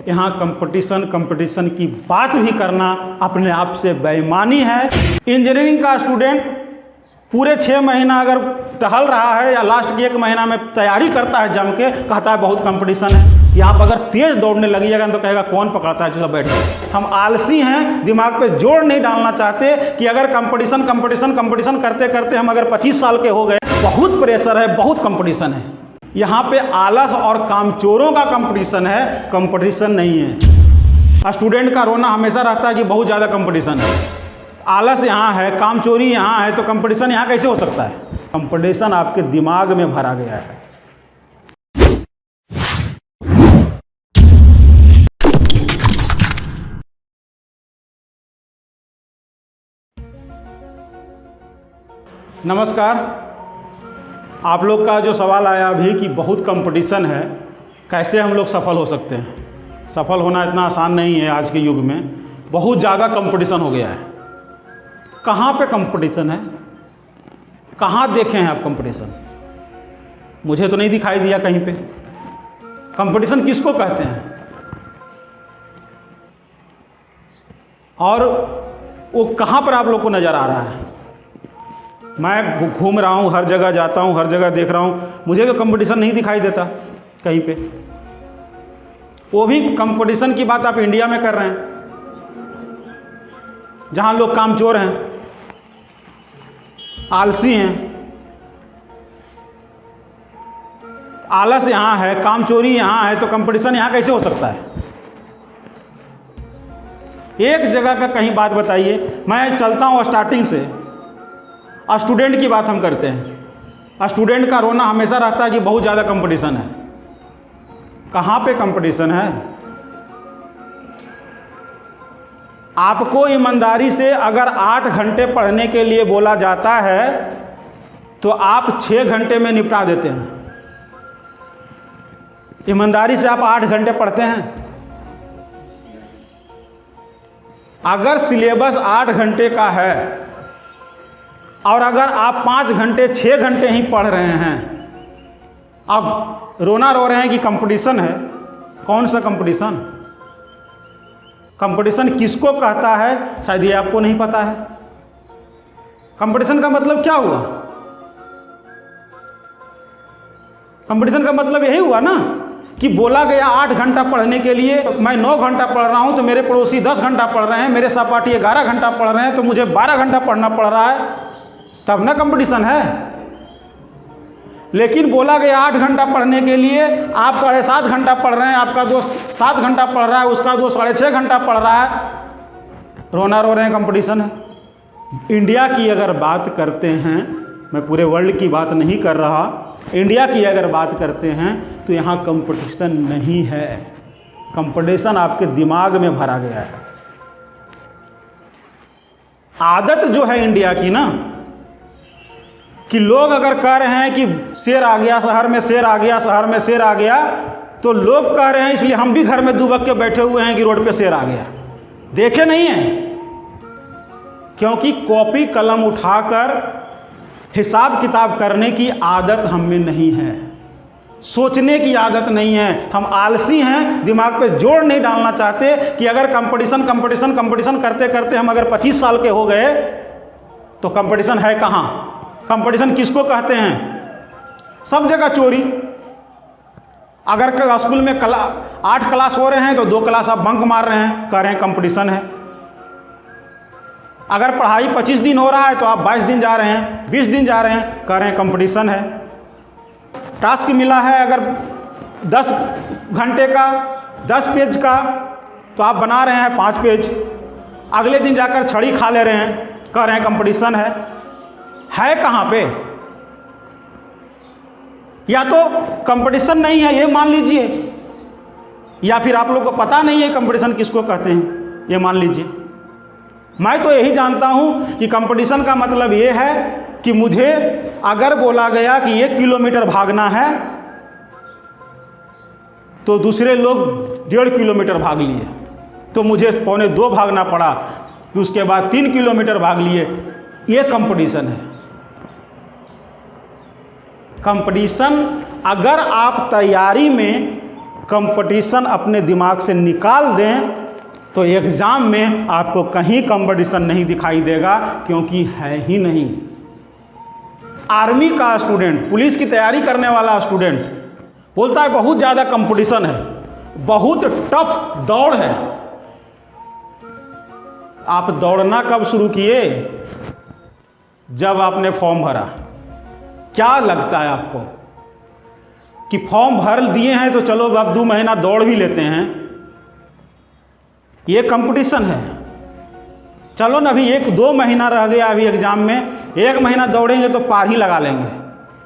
यहाँ कंपटीशन की बात भी करना अपने आप से बेईमानी है। इंजीनियरिंग का स्टूडेंट पूरे 6 महीना अगर टहल रहा है या लास्ट के 1 महीना में तैयारी करता है जम के, कहता है बहुत कंपटीशन है। कि आप अगर तेज दौड़ने लगिएगा तो कहेगा कौन पकड़ता है, चलो बैठो। हम आलसी हैं, दिमाग पे जोर नहीं डालना चाहते कि अगर कंपटीशन करते करते हम अगर 25 साल के हो गए, बहुत प्रेशर है, बहुत कंपटीशन है। यहाँ पे आलस और कामचोरों का कंपटीशन है, कंपटीशन नहीं है। स्टूडेंट का रोना हमेशा रहता है कि बहुत ज़्यादा कंपटीशन है। आलस यहाँ है, कामचोरी यहाँ है, तो कंपटीशन यहाँ कैसे हो सकता है? कंपटीशन आपके दिमाग में भरा गया है। नमस्कार। आप लोग का जो सवाल आया अभी कि बहुत कंपटीशन है, कैसे हम लोग सफल हो सकते हैं? सफल होना इतना आसान नहीं है आज के युग में, बहुत ज़्यादा कंपटीशन हो गया है। कहाँ पे कंपटीशन है? कहाँ देखे हैं आप कंपटीशन? मुझे तो नहीं दिखाई दिया कहीं पे। कंपटीशन किसको कहते हैं? और वो कहाँ पर आप लोग को नज़र आ रहा है? मैं घूम रहा हूँ, हर जगह जाता हूँ, हर जगह देख रहा हूँ, मुझे तो कंपटीशन नहीं दिखाई देता कहीं पे। वो भी कंपटीशन की बात आप इंडिया में कर रहे हैं, जहाँ लोग कामचोर हैं, आलसी हैं। आलस यहाँ है, कामचोरी यहाँ है, तो कंपटीशन यहाँ कैसे हो सकता है? एक जगह का कहीं बात बताइए। मैं चलता हूँ स्टार्टिंग से, स्टूडेंट की बात हम करते हैं। स्टूडेंट का रोना हमेशा रहता है कि बहुत ज़्यादा कंपटीशन है। कहाँ पे कंपटीशन है? आपको ईमानदारी से अगर 8 घंटे पढ़ने के लिए बोला जाता है तो आप 6 घंटे में निपटा देते हैं। ईमानदारी से आप 8 घंटे पढ़ते हैं? अगर सिलेबस 8 घंटे का है और अगर आप 5 घंटे 6 घंटे ही पढ़ रहे हैं, अब रोना रो रहे हैं कि कंपटीशन है। कौन सा कंपटीशन? कंपटीशन किसको कहता है शायद ये आपको नहीं पता है। कंपटीशन का मतलब क्या हुआ? कंपटीशन का मतलब यही हुआ ना कि बोला गया 8 घंटा पढ़ने के लिए, मैं 9 घंटा पढ़ रहा हूं तो मेरे पड़ोसी 10 घंटा पढ़ रहे हैं, मेरे सहपाठी 11 घंटा पढ़ रहे हैं, तो मुझे 12 घंटा पढ़ना पड़ रहा है, तब ना कंपटीशन है। लेकिन बोला गया 8 घंटा पढ़ने के लिए, आप 7.5 घंटा पढ़ रहे हैं, आपका दोस्त 7 घंटा पढ़ रहा है, उसका दोस्त 6.5 घंटा पढ़ रहा है, रोना रो रहे हैं, कंपटीशन है। इंडिया की अगर बात करते हैं, मैं पूरे वर्ल्ड की बात नहीं कर रहा, इंडिया की अगर बात करते हैं तो यहाँ कंपटीशन नहीं है। कंपटीशन आपके दिमाग में भरा गया है। आदत जो है इंडिया की ना, कि लोग अगर कह रहे हैं कि शेर आ गया शहर में, शेर आ गया शहर में, शेर आ गया, तो लोग कह रहे हैं इसलिए हम भी घर में दुबक के बैठे हुए हैं कि रोड पे शेर आ गया। देखे नहीं है, क्योंकि कॉपी कलम उठाकर हिसाब किताब करने की आदत हम में नहीं है, सोचने की आदत नहीं है। हम आलसी हैं, दिमाग पे जोर नहीं डालना चाहते कि अगर कंपटीशन करते करते हम अगर 25 साल के हो गए तो कंपटीशन है कहाँ? कंपटीशन किसको कहते हैं? सब जगह चोरी। अगर स्कूल में 8 क्लास हो रहे हैं तो 2 क्लास आप बंक मार रहे हैं, कह रहे हैं कंपटीशन है। अगर पढ़ाई 25 दिन हो रहा है तो आप 22 दिन जा रहे हैं, 20 दिन जा रहे हैं, कह रहे हैं कंपटीशन है। टास्क मिला है अगर 10 घंटे का, 10 पेज का, तो आप बना रहे हैं 5 पेज, अगले दिन जाकर छड़ी खा ले रहे हैं, कह रहे हैं कंपटीशन है कहाँ पे? या तो कंपटीशन नहीं है ये मान लीजिए, या फिर आप लोग को पता नहीं है कंपटीशन किसको कहते हैं ये मान लीजिए। मैं तो यही जानता हूं कि कंपटीशन का मतलब ये है कि मुझे अगर बोला गया कि 1 किलोमीटर भागना है तो दूसरे लोग 1.5 किलोमीटर भाग लिए, तो मुझे 1.25 भागना पड़ा, उसके बाद 3 किलोमीटर भाग लिए। ये कंपटीशन है। कंपटीशन अगर आप तैयारी में कंपटीशन अपने दिमाग से निकाल दें तो एग्ज़ाम में आपको कहीं कंपटीशन नहीं दिखाई देगा, क्योंकि है ही नहीं। आर्मी का स्टूडेंट, पुलिस की तैयारी करने वाला स्टूडेंट बोलता है बहुत ज़्यादा कंपटीशन है, बहुत टफ दौड़ है। आप दौड़ना कब शुरू किए? जब आपने फॉर्म भरा। क्या लगता है आपको कि फॉर्म भर दिए हैं तो चलो अब 2 महीना दौड़ भी लेते हैं, ये कंपटीशन है? चलो ना, अभी 1-2 महीना रह गया अभी एग्जाम में, 1 महीना दौड़ेंगे तो पार ही लगा लेंगे,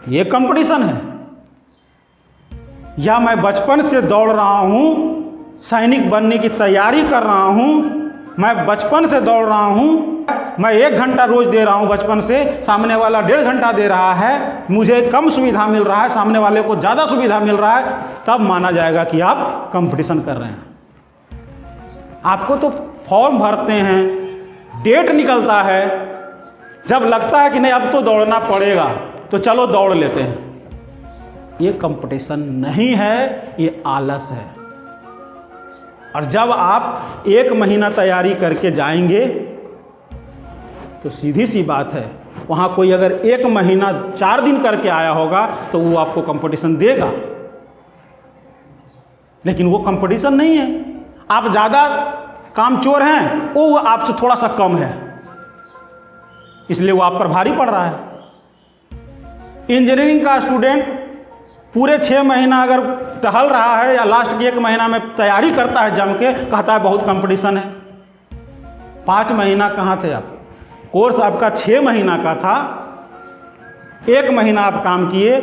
ये कंपटीशन है? या मैं बचपन से दौड़ रहा हूँ, सैनिक बनने की तैयारी कर रहा हूँ, मैं बचपन से दौड़ रहा हूँ, मैं 1 घंटा रोज दे रहा हूँ बचपन से, सामने वाला 1.5 घंटा दे रहा है, मुझे कम सुविधा मिल रहा है, सामने वाले को ज़्यादा सुविधा मिल रहा है, तब माना जाएगा कि आप कंपटीशन कर रहे हैं। आपको तो फॉर्म भरते हैं, डेट निकलता है, जब लगता है कि नहीं अब तो दौड़ना पड़ेगा तो चलो दौड़ लेते हैं। ये कंपटीशन नहीं है, ये आलस है। और जब आप 1 महीना तैयारी करके जाएंगे तो सीधी सी बात है, वहाँ कोई अगर 1 महीना 4 दिन करके आया होगा तो वो आपको कंपटीशन देगा, लेकिन वो कंपटीशन नहीं है। आप ज़्यादा कामचोर हैं, वो आपसे थोड़ा सा कम है, इसलिए वो आप पर भारी पड़ रहा है। इंजीनियरिंग का स्टूडेंट पूरे 6 महीना अगर टहल रहा है या लास्ट के 1 महीना में तैयारी करता है जम के, कहता है बहुत कंपटीशन है। 5 महीना कहाँ थे आप? कोर्स आपका 6 महीना का था, 1 महीना आप काम किए,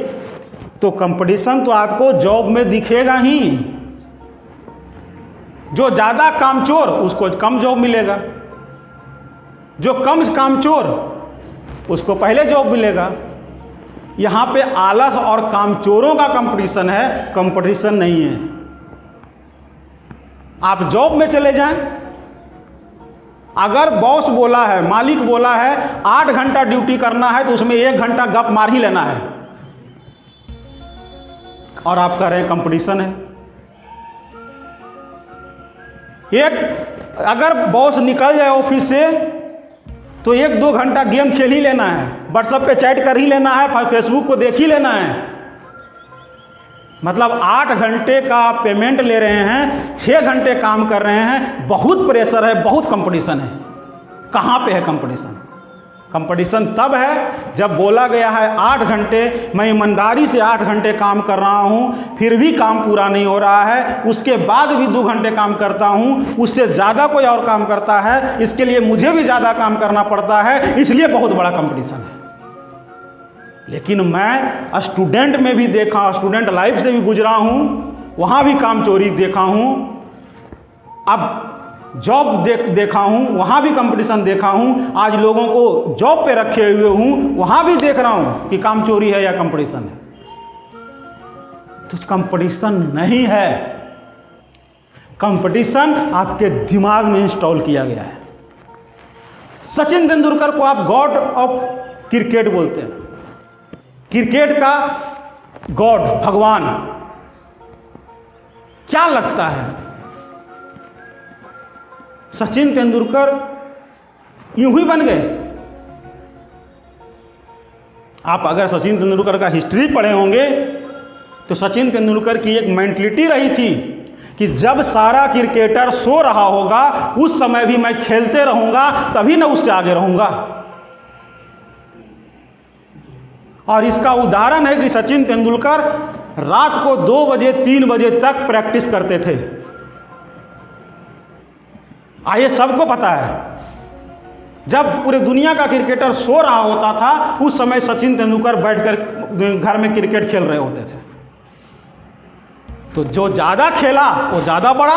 तो कंपटीशन तो आपको जॉब में दिखेगा ही। जो ज़्यादा कामचोर उसको कम जॉब मिलेगा, जो कम कामचोर उसको पहले जॉब मिलेगा। यहाँ पे आलस और कामचोरों का कंपटीशन है, कंपटीशन नहीं है। आप जॉब में चले जाएं, अगर बॉस बोला है, मालिक बोला है 8 घंटा ड्यूटी करना है तो उसमें 1 घंटा गप मार ही लेना है, और आप कह रहे हैं कंपटीशन है। अगर बॉस निकल जाए ऑफिस से तो 1-2 घंटा गेम खेल ही लेना है, व्हाट्सएप पे चैट कर ही लेना है, फेसबुक को देख ही लेना है। मतलब 8 घंटे का पेमेंट ले रहे हैं, 6 घंटे काम कर रहे हैं, बहुत प्रेशर है, बहुत कंपटीशन है। कहाँ पे है कंपटीशन? कंपटीशन तब है जब बोला गया है 8 घंटे, मैं ईमानदारी से 8 घंटे काम कर रहा हूँ, फिर भी काम पूरा नहीं हो रहा है, उसके बाद भी 2 घंटे काम करता हूँ, उससे ज़्यादा कोई और काम करता है, इसके लिए मुझे भी ज़्यादा काम करना पड़ता है, इसलिए बहुत बड़ा कंपटीशन है। लेकिन मैं स्टूडेंट में भी देखा, स्टूडेंट लाइफ से भी गुजरा हूँ, वहाँ भी काम चोरी देखा हूँ, अब जॉब देखा हूँ, वहाँ भी कंपटीशन देखा हूँ, आज लोगों को जॉब पे रखे हुए हूँ, वहाँ भी देख रहा हूँ कि काम चोरी है या कंपटीशन है। तो कंपटीशन नहीं है, कंपटीशन आपके दिमाग में इंस्टॉल किया गया है। सचिन तेंदुलकर को आप गॉड ऑफ क्रिकेट बोलते हैं, क्रिकेट का गॉड, भगवान। क्या लगता है सचिन तेंदुलकर यूं ही बन गए? आप अगर सचिन तेंदुलकर का हिस्ट्री पढ़े होंगे तो सचिन तेंदुलकर की एक मेंटलिटी रही थी कि जब सारा क्रिकेटर सो रहा होगा उस समय भी मैं खेलते रहूंगा, तभी ना उससे आगे रहूंगा। और इसका उदाहरण है कि सचिन तेंदुलकर रात को 2 बजे 3 बजे तक प्रैक्टिस करते थे। ये सबको पता है, जब पूरे दुनिया का क्रिकेटर सो रहा होता था उस समय सचिन तेंदुलकर बैठकर घर में क्रिकेट खेल रहे होते थे। तो जो ज़्यादा खेला वो ज़्यादा बड़ा,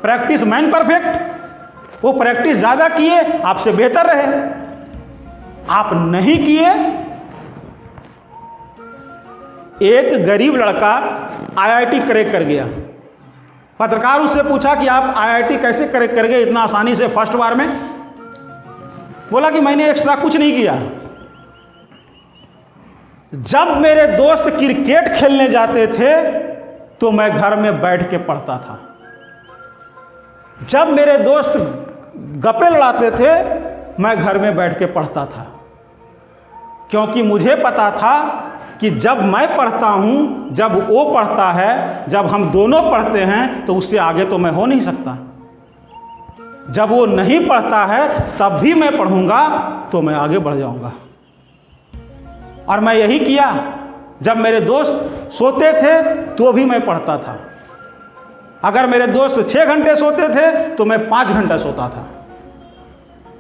प्रैक्टिस मैन परफेक्ट, वो प्रैक्टिस ज़्यादा किए आपसे बेहतर रहे, आप नहीं किए। एक गरीब लड़का आईआईटी क्रैक कर गया, पत्रकार उससे पूछा कि आप आईआईटी कैसे क्रैक कर गए इतना आसानी से फर्स्ट बार में? बोला कि मैंने एक्स्ट्रा कुछ नहीं किया, जब मेरे दोस्त क्रिकेट खेलने जाते थे तो मैं घर में बैठ के पढ़ता था। जब मेरे दोस्त गप्पे लड़ाते थे, मैं घर में बैठ के पढ़ता था, क्योंकि मुझे पता था कि जब मैं पढ़ता हूँ, जब वो पढ़ता है, जब हम दोनों पढ़ते हैं, तो उससे आगे तो मैं हो नहीं सकता। जब वो नहीं पढ़ता है तब भी मैं पढ़ूंगा तो मैं आगे बढ़ जाऊंगा। और मैं यही किया। जब मेरे दोस्त सोते थे तो भी मैं पढ़ता था। अगर मेरे दोस्त 6 घंटे सोते थे तो मैं 5 घंटा सोता था।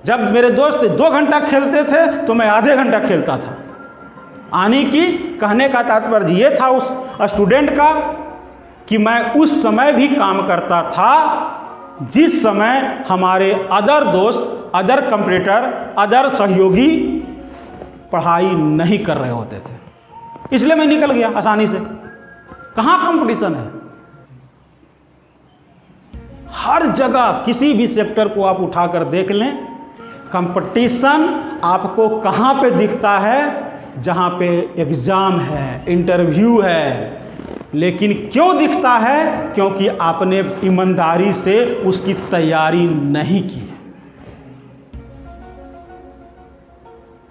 जब मेरे दोस्त 2 घंटा खेलते थे तो मैं आधे घंटा खेलता था। यानी कि कहने का तात्पर्य ये था उस स्टूडेंट का कि मैं उस समय भी काम करता था जिस समय हमारे अदर दोस्त, अदर कंपटीटर, अदर सहयोगी पढ़ाई नहीं कर रहे होते थे। इसलिए मैं निकल गया आसानी से। कहाँ कंपटीशन है? हर जगह किसी भी सेक्टर को आप उठाकर देख लें, कंपटीशन आपको कहाँ पे दिखता है? जहाँ पे एग्ज़ाम है, इंटरव्यू है। लेकिन क्यों दिखता है? क्योंकि आपने ईमानदारी से उसकी तैयारी नहीं की है।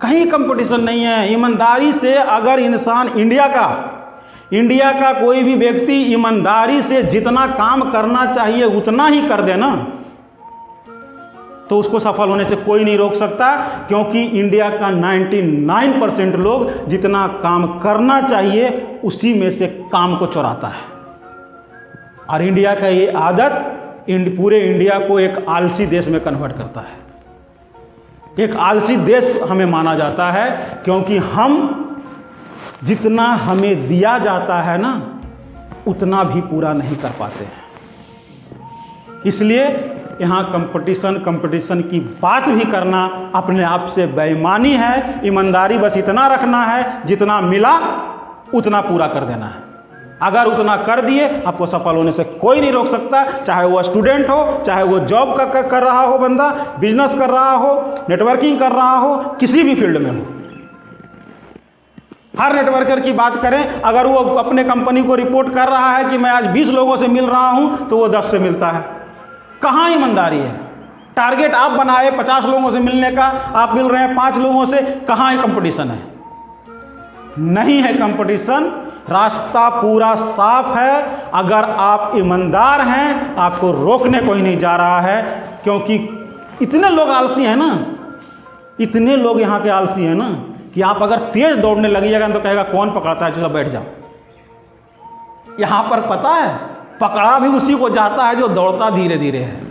कहीं कंपटीशन नहीं है। ईमानदारी से अगर इंसान, इंडिया का कोई भी व्यक्ति ईमानदारी से जितना काम करना चाहिए उतना ही कर देना, तो उसको सफल होने से कोई नहीं रोक सकता। क्योंकि इंडिया का 99% लोग जितना काम करना चाहिए उसी में से काम को चुराता है। और इंडिया का ये आदत पूरे इंडिया को एक आलसी देश में कन्वर्ट करता है। एक आलसी देश हमें माना जाता है क्योंकि हम जितना हमें दिया जाता है ना, उतना भी पूरा नहीं कर पाते हैं। इसलिए यहाँ कंपटीशन की बात भी करना अपने आप से बेईमानी है। ईमानदारी बस इतना रखना है, जितना मिला उतना पूरा कर देना है। अगर उतना कर दिए, आपको सफल होने से कोई नहीं रोक सकता। चाहे वो स्टूडेंट हो, चाहे वो जॉब कर रहा हो बंदा, बिजनेस कर रहा हो, नेटवर्किंग कर रहा हो, किसी भी फील्ड में हो। हर नेटवर्कर की बात करें, अगर वो अपने कंपनी को रिपोर्ट कर रहा है कि मैं आज 20 लोगों से मिल रहा हूं, तो वो 10 से मिलता है। कहाँ ईमानदारी है? टारगेट आप बनाए 50 लोगों से मिलने का, आप मिल रहे हैं 5 लोगों से, कहाँ कंपटीशन है? नहीं है कंपटीशन। रास्ता पूरा साफ है। अगर आप ईमानदार हैं, आपको रोकने कोई नहीं जा रहा है। क्योंकि इतने लोग आलसी हैं ना, इतने लोग यहाँ के आलसी हैं ना, कि आप अगर तेज दौड़ने लगिएगा तो कहेगा कौन पकड़ता है, चलो बैठ जाओ। यहाँ पर पता है, पकड़ा भी उसी को जाता है जो दौड़ता धीरे धीरे है।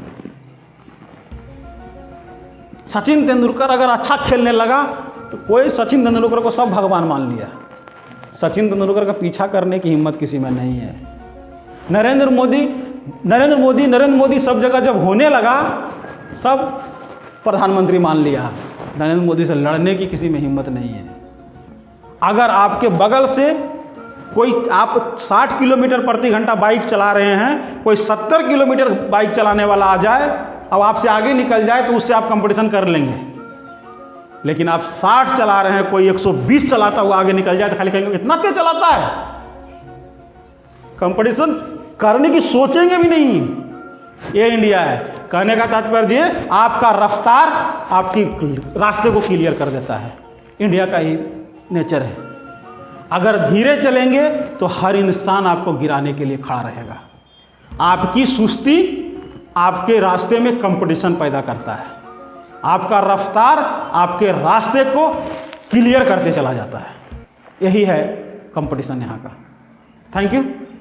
सचिन तेंदुलकर अगर अच्छा खेलने लगा तो कोई सचिन तेंदुलकर को सब भगवान मान लिया। सचिन तेंदुलकर का पीछा करने की हिम्मत किसी में नहीं है। नरेंद्र मोदी सब जगह जब होने लगा, सब प्रधानमंत्री मान लिया। नरेंद्र मोदी से लड़ने की किसी में हिम्मत नहीं है। अगर आपके बगल से कोई, आप 60 किलोमीटर प्रति घंटा बाइक चला रहे हैं, कोई 70 किलोमीटर बाइक चलाने वाला आ जाए और आपसे आगे निकल जाए, तो उससे आप कंपटीशन कर लेंगे। लेकिन आप 60 चला रहे हैं, कोई 120 चलाता हुआ आगे निकल जाए तो खाली कहेंगे इतना तेज चलाता है। कंपटीशन करने की सोचेंगे भी नहीं। ये इंडिया है। कहने का तात्पर्य आपका रफ्तार आपकी रास्ते को क्लियर कर देता है। इंडिया का ही नेचर है। अगर धीरे चलेंगे तो हर इंसान आपको गिराने के लिए खड़ा रहेगा। आपकी सुस्ती आपके रास्ते में कंपटीशन पैदा करता है। आपका रफ्तार आपके रास्ते को क्लियर करते चला जाता है। यही है कंपटीशन यहाँ का। Thank you.